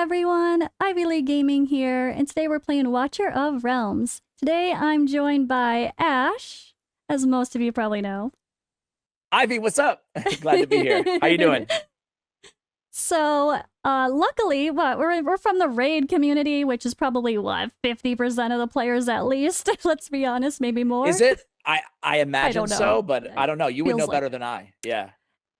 everyone, Ivy League Gaming here, and today we're playing Watcher of Realms. Today I'm joined by Ash, as most of you probably know. Ivy, what's up? Glad to be here. How you doing? Luckily, we're from the raid community, which is probably 50% of the players at least. Let's be honest, maybe more. Is it? I I imagine don't know. so, but I don't know. You would Feels know like better it. than I. Yeah.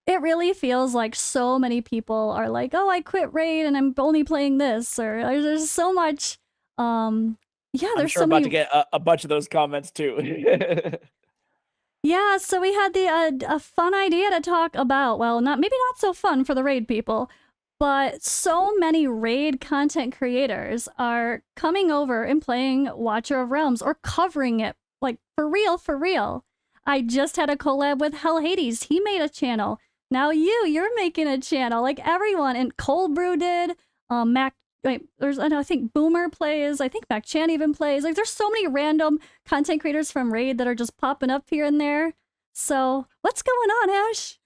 It really feels like so many people are like, "Oh, I quit raid and I'm only playing this," or there's so much. Yeah, I'm there's sure so about to many. get a bunch of those comments too. Yeah, so we had a fun idea to talk about. Well, maybe not so fun for the raid people, but so many raid content creators are coming over and playing Watcher of Realms or covering it like for real, for real. I just had a collab with Hell Hades. He made a channel. Now you're making a channel. Like everyone, and Cold Brew did. Mac Wait, I think Boomer plays. I think Mac Chan even plays. Like, there's so many random content creators from Raid that are just popping up here and there. So, what's going on, Ash?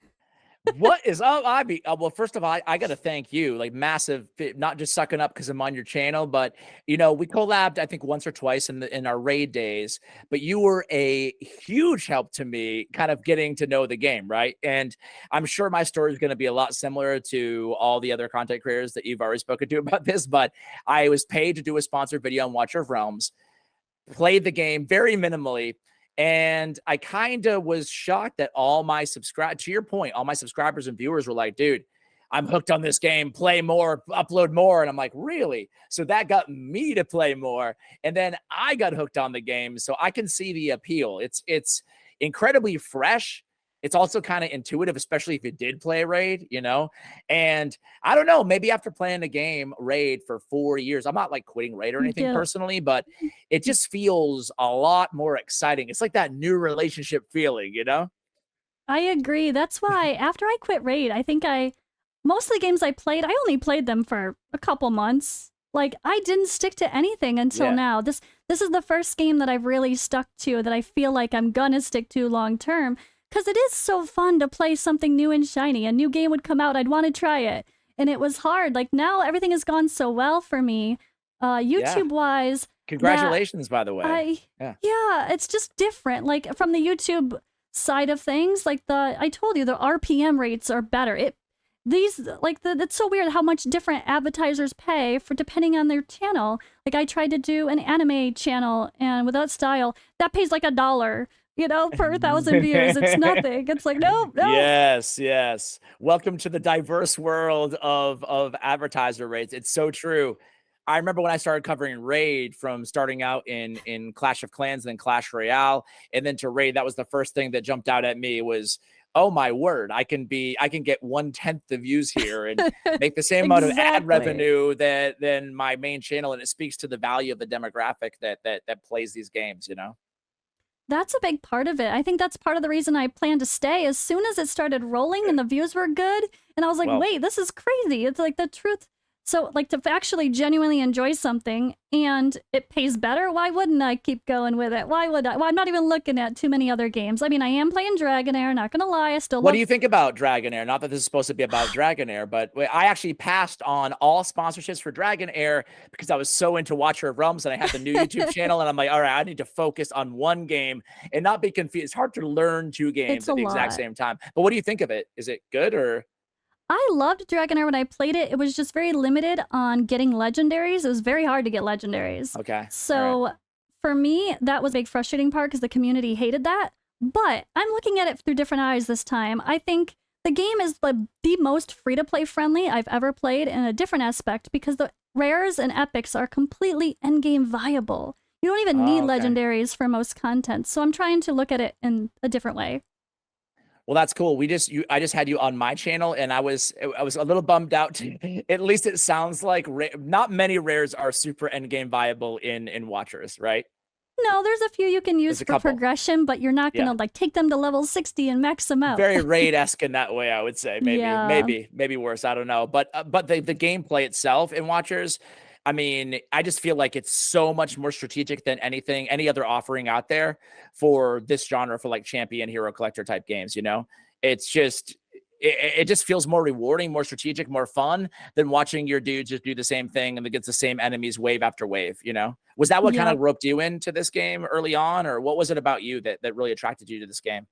What is up, Ivy? Well, first of all, I got to thank you, like massive, not just sucking up because I'm on your channel, but we collabed, I think once or twice in our raid days, but you were a huge help to me kind of getting to know the game, right? And I'm sure my story is going to be a lot similar to all the other content creators that you've already spoken to about this, but I was paid to do a sponsored video on Watcher of Realms, played the game very minimally, and I kind of was shocked that all my to your point, all my subscribers and viewers were like, dude, I'm hooked on this game, play more, upload more. And I'm like, really? So that got me to play more. And then I got hooked on the game. So I can see the appeal. It's incredibly fresh. It's also kind of intuitive, especially if you did play Raid, And I don't know, maybe after playing a game Raid for 4 years, I'm not like quitting Raid or anything Get personally, but it just feels a lot more exciting. It's like that new relationship feeling. I agree. That's why after I quit Raid, I think most of the games I played, I only played them for a couple months. Like, I didn't stick to anything until Yeah. now. This is the first game that I've really stuck to that I feel like I'm gonna stick to long term. Because it is so fun to play something new and shiny. A new game would come out, I'd want to try it. And it was hard. Like, now everything has gone so well for me, Yeah. YouTube wise, that Congratulations, by the way. I, Yeah. yeah, it's just different. Like, from the YouTube side of things, like I told you, the RPM rates are better. That's so weird how much different advertisers pay for depending on their channel. Like, I tried to do an anime channel, and without style, that pays like $1, per 1,000 views. It's nothing. It's like, no, no. Yes, yes. Welcome to the diverse world of advertiser rates. It's so true. I remember when I started covering Raid, from starting out in Clash of Clans, then Clash Royale, and then to Raid. That was the first thing that jumped out at me was, oh my word, I can get 1/10 the views here and make the same amount of ad Exactly. revenue than my main channel. And it speaks to the value of the demographic that plays these games. That's a big part of it. I think that's part of the reason I plan to stay. As soon as it started rolling and the views were good, and I was like, Well, wait, this is crazy. It's like the truth. So, like, to actually genuinely enjoy something and it pays better, why wouldn't I keep going with it? Why would I? Well, I'm not even looking at too many other games. I mean, I am playing Dragonair, not gonna lie. I still what do love. you think about Dragonair? Not that this is supposed to be about Dragonair, but I actually passed on all sponsorships for Dragonair because I was so into Watcher of Realms and I had the new YouTube channel. And I'm like, all right, I need to focus on one game and not be confused. It's hard to learn two It's games a at the exact lot. same time. But what do you think of it? Is it good or? I loved Dragonair when I played it. It was just very limited on getting legendaries. It was very hard to get legendaries. Okay. All right. So for me, that was a big frustrating part because the community hated that. But I'm looking at it through different eyes this time. I think the game is the most free to play friendly I've ever played in a different aspect because the rares and epics are completely endgame viable. You don't even need Oh, okay. legendaries for most content. So I'm trying to look at it in a different way. Well, that's cool. I just had you on my channel, and I was a little bummed out. At least it sounds like not many rares are super end game viable in Watchers, right? No, there's a few you can use There's a for couple. progression, but you're not Yeah. gonna like take them to level 60 and max them out. Very Raid-esque in that way, I would say. Maybe, Yeah. maybe, maybe worse. I don't know. But the gameplay itself in Watchers, I mean, I just feel like it's so much more strategic than any other offering out there for this genre, for like champion hero collector type games. It's just it just feels more rewarding, more strategic, more fun than watching your dude just do the same thing and against the same enemies wave after wave, you know? Was that what kind Yep. of roped you into this game early on, or what was it about you that really attracted you to this game?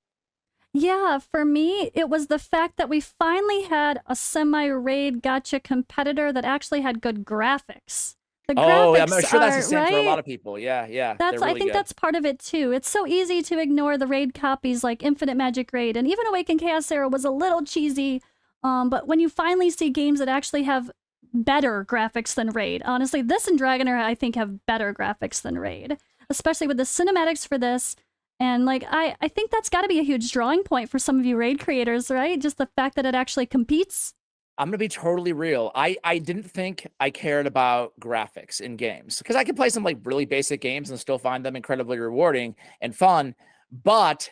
Yeah, for me, it was the fact that we finally had a semi-raid gotcha competitor that actually had good graphics. The Oh, I'm graphics sure that's the are, same for a lot right? of people. Yeah, yeah, they're That's I really think good. that's part of it too. It's so easy to ignore the raid copies like Infinite Magic Raid and even Awakened Chaos Era was a little cheesy. But when you finally see games that actually have better graphics than Raid, honestly, this and Dragonair I think have better graphics than Raid, especially with the cinematics for this. And like I think that's got to be a huge drawing point for some of you Raid creators, right? Just the fact that it actually competes. I'm gonna be totally real. I didn't think I cared about graphics in games because I could play some like really basic games and still find them incredibly rewarding and fun. But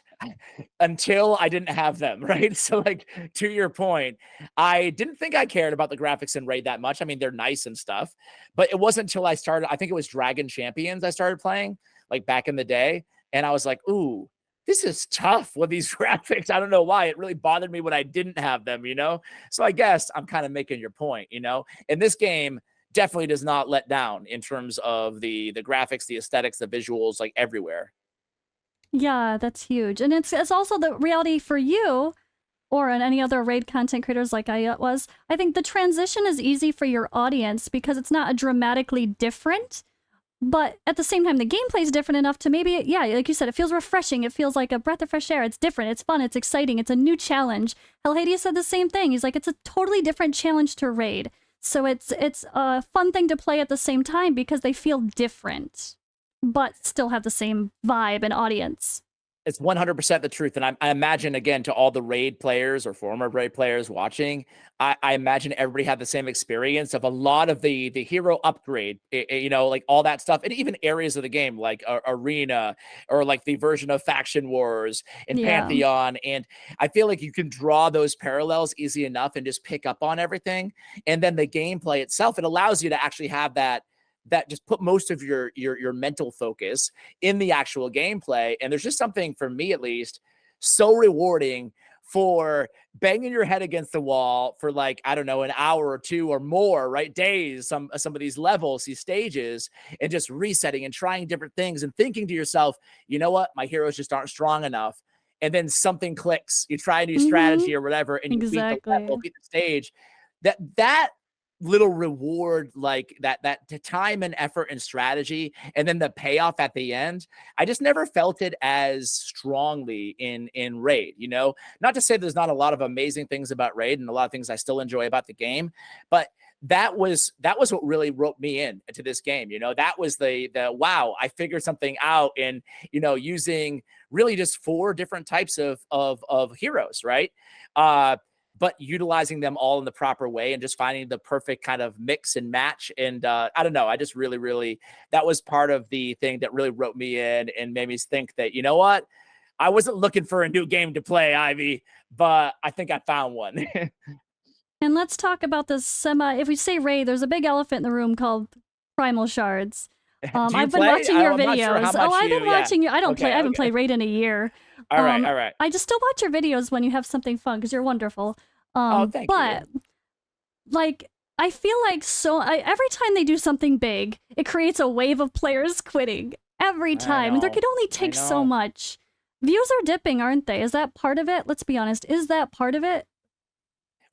until I didn't have them, right? So, like to your point, I didn't think I cared about the graphics in Raid that much. I mean, they're nice and stuff, but it wasn't until I started. I think it was Dragon Champions I started playing like back in the day, and I was like, ooh, this is tough with these graphics. I don't know why. It really bothered me when I didn't have them, you know? So I guess I'm kind of making your point, you know? And this game definitely does not let down in terms of the graphics, the aesthetics, the visuals, like everywhere. Yeah, that's huge. And it's also the reality for you or in any other raid content creators like I was. I think the transition is easy for your audience because it's not a dramatically different, but at the same time the gameplay is different enough to maybe, yeah, like you said, it feels refreshing. It feels like a breath of fresh air. It's different. It's fun. It's exciting. It's a new challenge. Hell Hades said the same thing. He's like, it's a totally different challenge to raid. So it's a fun thing to play at the same time because they feel different, but still have the same vibe and audience. It's 100% the truth. And I imagine, again, to all the Raid players or former Raid players watching, I imagine everybody had the same experience of a lot of the hero upgrade, you know, like all that stuff. And even areas of the game like Arena or like the version of Faction Wars and Yeah. Pantheon. And I feel like you can draw those parallels easy enough and just pick up on everything. And then the gameplay itself, it allows you to actually have that just put most of your mental focus in the actual gameplay. And there's just something, for me at least, so rewarding for banging your head against the wall for like, I don't know, an hour or two or more, right? Days, some of these levels, these stages, and just resetting and trying different things and thinking to yourself, you know what, my heroes just aren't strong enough. And then something clicks. You try a new Mm-hmm. strategy or whatever, and you beat the Exactly. level, beat the stage. That little reward, like that time and effort and strategy, and then the payoff at the end, I just never felt it as strongly in Raid, you know? Not to say there's not a lot of amazing things about Raid and a lot of things I still enjoy about the game, but that was what really roped me in to this game. You know, that was the wow, I figured something out, and you know, using really just four different types of heroes, right? But utilizing them all in the proper way and just finding the perfect kind of mix and match. And I don't know, I just really, that was part of the thing that really roped me in and made me think that, you know what? I wasn't looking for a new game to play, Ivy, but I think I found one. And let's talk about this semi. If we say raid, there's a big elephant in the room called Primal Shards. Do you I've been play? watching your I'm not sure how videos. Oh, much I've you, been yeah. watching your. I don't play. I Okay, haven't okay. played raid in a year. All right, all right. I just still watch your videos when you have something fun because you're wonderful. Oh, thank you. But like I feel like every time they do something big, it creates a wave of players quitting every I time, and there know. could only I take so know. much. Views are dipping, aren't they? Is that part of it? Let's be honest. Is that part of it?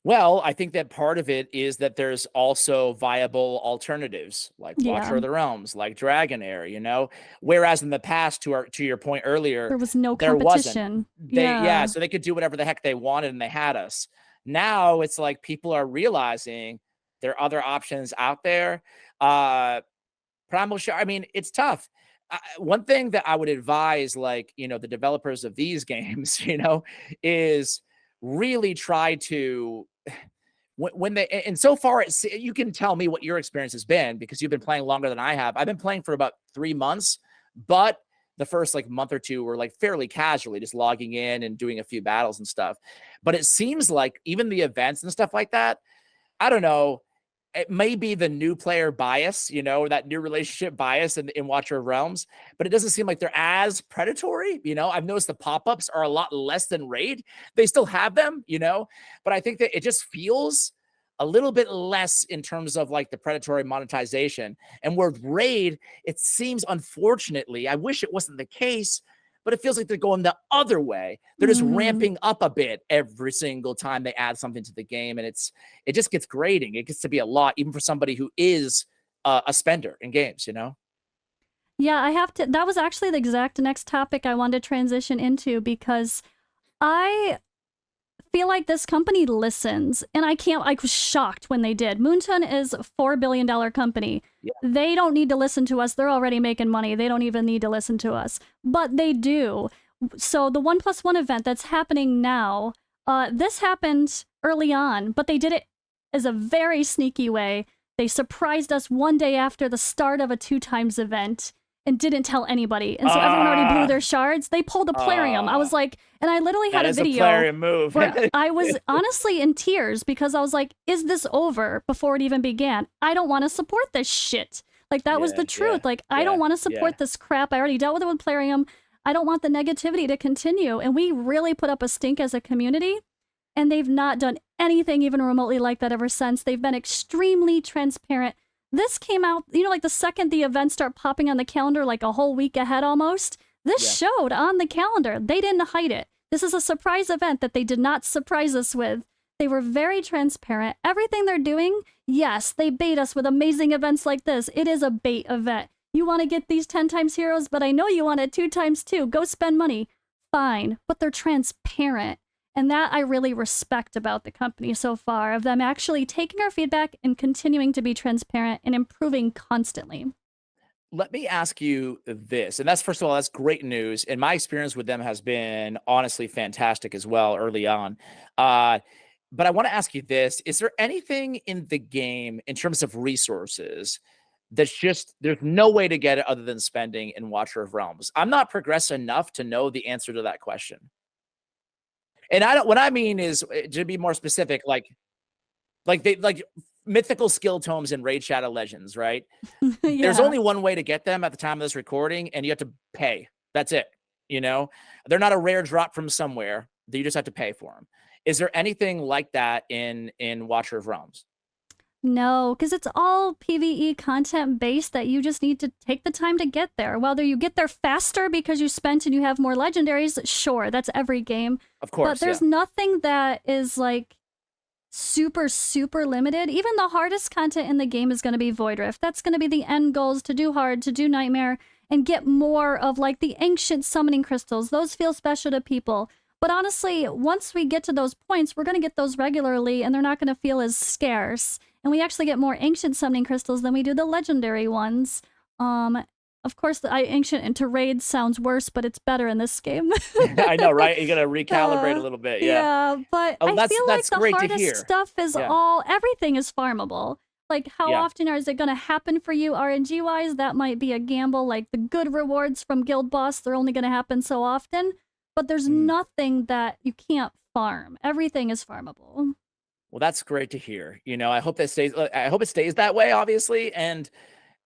Well, I think that part of it is that there's also viable alternatives like Watcher Yeah. of the Realms, like Dragonair, you know? Whereas in the past, to your point earlier, There was no there wasn't. competition. Yeah, Yeah. so they could do whatever the heck they wanted and they had us. Now it's like people are realizing there are other options out there. Primal Shark, I mean, it's tough. One thing that I would advise, like, you know, the developers of these games, you know, is really try to when they and so far it's you can tell me what your experience has been because you've been playing longer than I have. I've been playing for about 3 months, but the first like month or two were like fairly casually just logging in and doing a few battles and stuff. But it seems like even the events and stuff like that, I don't know, it may be the new player bias, you know, that new relationship bias in Watcher of Realms, but it doesn't seem like they're as predatory. You know, I've noticed the pop-ups are a lot less than Raid. They still have them, you know, but I think that it just feels a little bit less in terms of like the predatory monetization. And where Raid, it seems, unfortunately, I wish it wasn't the case, but it feels like they're going the other way. They're just ramping up a bit every single time they add something to the game, and it just gets grating. It gets to be a lot, even for somebody who is a spender in games, you know? Yeah, I have to. That was actually the exact next topic I wanted to transition into because I feel like this company listens, and I was shocked when they did. Moonton is a $4 billion company. Yeah. They don't need to listen to us. They're already making money. They don't even need to listen to us, but they do. So the 1+1 event that's happening now, this happened early on, but they did it as a very sneaky way. They surprised us one day after the start of a 2x event and didn't tell anybody. And so everyone already blew their shards. They pulled a Plarium. I was like, and I literally had a video Plarium move. where I was honestly in tears because I was like, is this over before it even began? I don't want to support this shit. Like, that was the truth. Like, I don't want to support this crap. I already dealt with it with Plarium. I don't want the negativity to continue. And we really put up a stink as a community. And they've not done anything even remotely like that ever since. They've been extremely transparent. This came out, you know, like the second the events start popping on the calendar, like a whole week ahead almost, this showed on the calendar. They didn't hide it. This is a surprise event that they did not surprise us with. They were very transparent. Everything they're doing, yes, they bait us with amazing events like this. It is a bait event. You want to get these 10x heroes, but I know you want it 2x too. Go spend money. Fine. But they're transparent. And that I really respect about the company so far, of them actually taking our feedback and continuing to be transparent and improving constantly. Let me ask you this, and that's, first of all, that's great news. And my experience with them has been honestly fantastic as well early on. But I want to ask you this. Is there anything in the game in terms of resources that's just, there's no way to get it other than spending in Watcher of Realms? I'm not progressed enough to know the answer to that question. And I don't, what I mean is, to be more specific, like mythical skill tomes in Raid Shadow Legends, right? There's only one way to get them at the time of this recording, and you have to pay. That's it. You know, they're not a rare drop from somewhere. You just have to pay for them. Is there anything like that in Watcher of Realms? No, because it's all PvE content based that you just need to take the time to get there. Whether you get there faster because you spent and you have more legendaries, sure, that's every game. Of course. But there's nothing that is like super, super limited. Even the hardest content in the game is going to be Void Rift. That's going to be the end goals, to do hard, to do nightmare, and get more of like the ancient summoning crystals. Those feel special to people. But honestly, once we get to those points, we're going to get those regularly and they're not going to feel as scarce. And we actually get more ancient summoning crystals than we do the legendary ones. Of course, the ancient into raid sounds worse, but it's better in this game. I know, right? You got to recalibrate a little bit. Yeah. But I feel like the hardest stuff is everything is farmable. Like, how often is it going to happen for you RNG-wise? That might be a gamble. Like, the good rewards from Guild Boss, they're only going to happen so often. But there's nothing that you can't farm. Everything is farmable. Well, that's great to hear. You know, I hope that stays. I hope it stays that way, obviously. And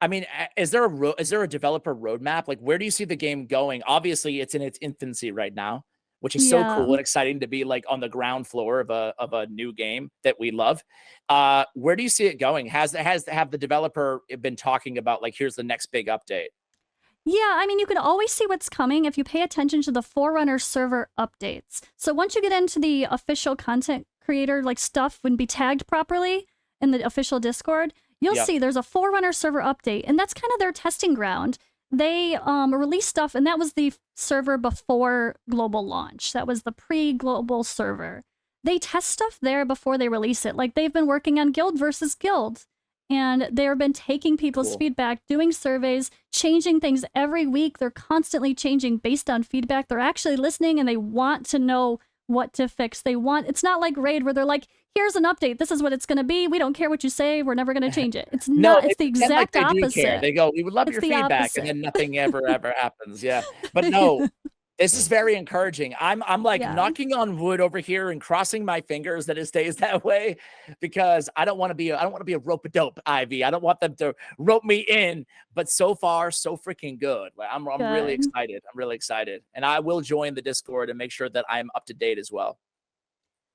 I mean, is there a developer roadmap? Like, where do you see the game going? Obviously, it's in its infancy right now, which is so cool and exciting to be like on the ground floor of a new game that we love. Where do you see it going? Have the developer been talking about, like, here's the next big update? Yeah, I mean, you can always see what's coming if you pay attention to the Forerunner server updates. So once you get into the official content creator like stuff and be tagged properly in the official Discord, you'll see there's a Forerunner server update, and that's kind of their testing ground. They released stuff, and that was the server before global launch. That was the pre-global server. They test stuff there before they release it. Like, they've been working on Guild versus Guild. And they've been taking people's feedback, doing surveys, changing things every week. They're constantly changing based on feedback. They're actually listening, and they want to know what to fix. It's not like Raid where they're like, here's an update. This is what it's going to be. We don't care what you say. We're never going to change it. It's not. It's the exact they opposite. They go, we would love your feedback. And then nothing ever happens. Yeah. But no, This is very encouraging. I'm like Yeah. knocking on wood over here and crossing my fingers that it stays that way because I don't want to be a rope-a-dope, Ivy. I don't want them to rope me in, but so far so freaking good. Like I'm really Good. excited. I'm really excited. And I will join the Discord and make sure that I'm up to date as well.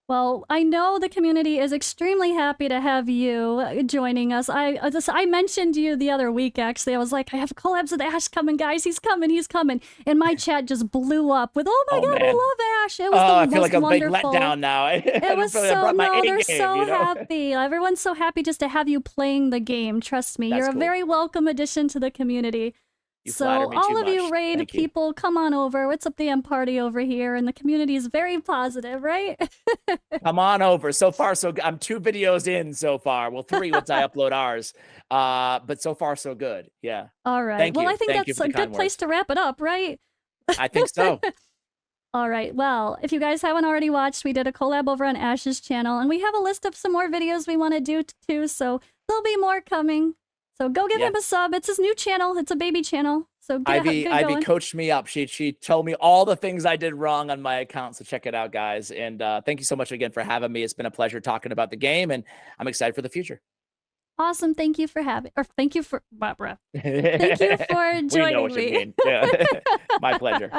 Well, I know the community is extremely happy to have you joining us. I mentioned you the other week, actually. I was like, I have collabs with Ash coming, guys. He's coming, he's coming. And my chat just blew up with, oh my Oh God, we man. love Ash. It was Oh, the I feel most like a big wonderful. letdown now. I It was feel like I so, brought my no, A they're game, so you know? happy. Everyone's so happy just to have you playing the game. Trust me, That's you're a cool. very welcome addition to the community. You flatter So me all too of you much. raid Thank you. people, come on over. What's up, the M party over here? And the community is very positive, right? Come on over. So far, so good. I'm 2 videos in so far. Well, 3 once I upload ours. But so far, so good. Yeah. All right. Thank Well, you. I think Thank you that's for a the good kind place words. to wrap it up, right? I think so. All right. Well, if you guys haven't already watched, we did a collab over on Ash's channel, and we have a list of some more videos we want to do too. So there'll be more coming. So go give him a sub. It's his new channel. It's a baby channel. So Ivy going. coached me up. She told me all the things I did wrong on my account. So check it out, guys. And thank you so much again for having me. It's been a pleasure talking about the game, and I'm excited for the future. Awesome. Thank you for having, or thank you for, thank you for We know joining what you me. mean. Yeah. My pleasure.